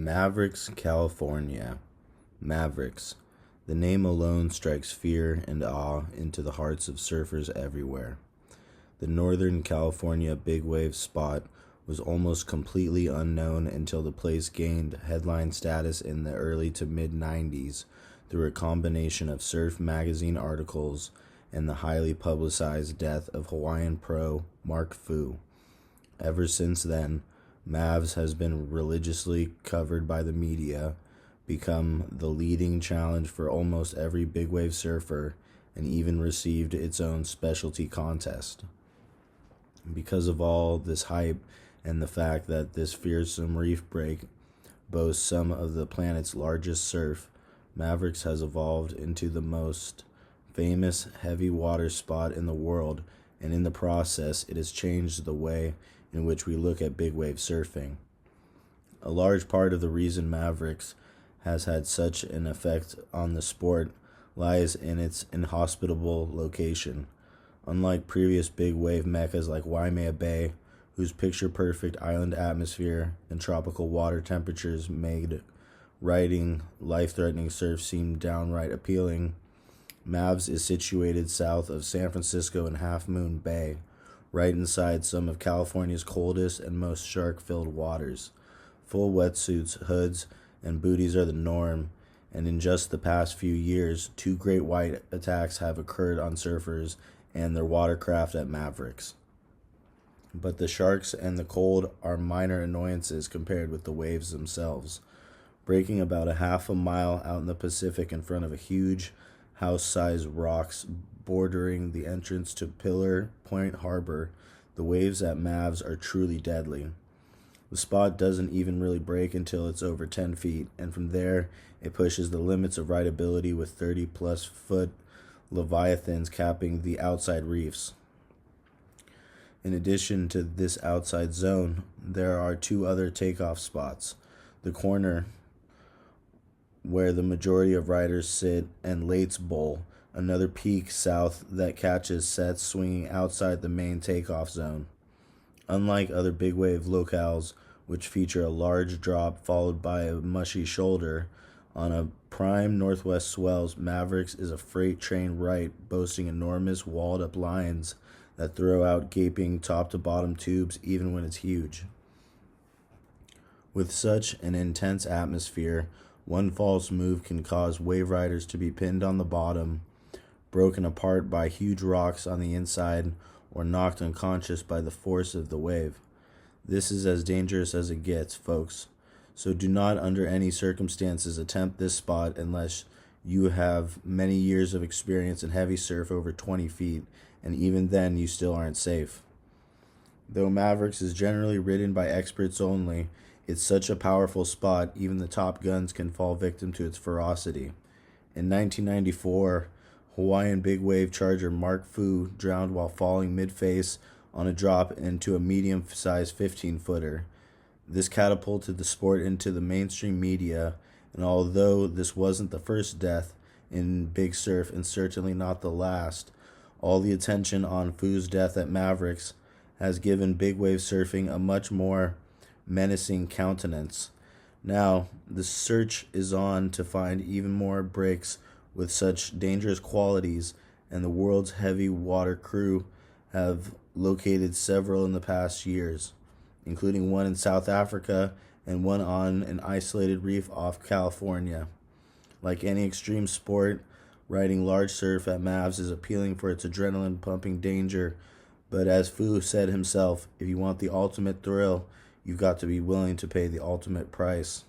Mavericks, California. Mavericks. The name alone strikes fear and awe into the hearts of surfers everywhere. The Northern California big wave spot was almost completely unknown until the place gained headline status in the early to mid 90s through a combination of surf magazine articles and the highly publicized death of Hawaiian pro Mark Fu. Ever since then, Mavs has been religiously covered by the media, become the leading challenge for almost every big wave surfer, and even received its own specialty contest. Because of all this hype and the fact that this fearsome reef break boasts some of the planet's largest surf, Mavericks has evolved into the most famous heavy water spot in the world, and in the process it has changed the way in which we look at big wave surfing. A large part of the reason Mavericks has had such an effect on the sport lies in its inhospitable location. Unlike previous big wave meccas like Waimea Bay, whose picture-perfect island atmosphere and tropical water temperatures made riding life-threatening surf seem downright appealing, Mavs is situated south of San Francisco in Half Moon Bay, right inside some of California's coldest and most shark-filled waters. Full wetsuits, hoods, and booties are the norm, and in just the past few years, 2 great white attacks have occurred on surfers and their watercraft at Mavericks. But the sharks and the cold are minor annoyances compared with the waves themselves. Breaking about a half a mile out in the Pacific in front of a huge house-sized rocks bordering the entrance to Pillar Point Harbor, the waves at Mavs are truly deadly. The spot doesn't even really break until it's over 10 feet, and from there it pushes the limits of rideability with 30-plus foot leviathans capping the outside reefs. In addition to this outside zone, there are 2 other takeoff spots: the corner, where the majority of riders sit, and Lates Bowl, another peak south that catches sets swinging outside the main takeoff zone. Unlike other big wave locales, which feature a large drop followed by a mushy shoulder, on a prime northwest swells, Mavericks is a freight train right, boasting enormous walled-up lines that throw out gaping top-to-bottom tubes even when it's huge. With such an intense atmosphere, one false move can cause wave riders to be pinned on the bottom, broken apart by huge rocks on the inside, or knocked unconscious by the force of the wave. This is as dangerous as it gets, folks. So do not under any circumstances attempt this spot unless you have many years of experience in heavy surf over 20 feet, and even then you still aren't safe. Though Mavericks is generally ridden by experts only, it's such a powerful spot, even the top guns can fall victim to its ferocity. In 1994, Hawaiian big wave charger Mark Fu drowned while falling mid-face on a drop into a medium-sized 15-footer. This catapulted the sport into the mainstream media, and although this wasn't the first death in big surf and certainly not the last, all the attention on Fu's death at Mavericks has given big wave surfing a much more menacing countenance. Now, the search is on to find even more breaks with such dangerous qualities, and the world's heavy water crew have located several in the past years, including one in South Africa and one on an isolated reef off California. Like any extreme sport, riding large surf at Mavs is appealing for its adrenaline-pumping danger, but as Fu said himself, if you want the ultimate thrill, you've got to be willing to pay the ultimate price.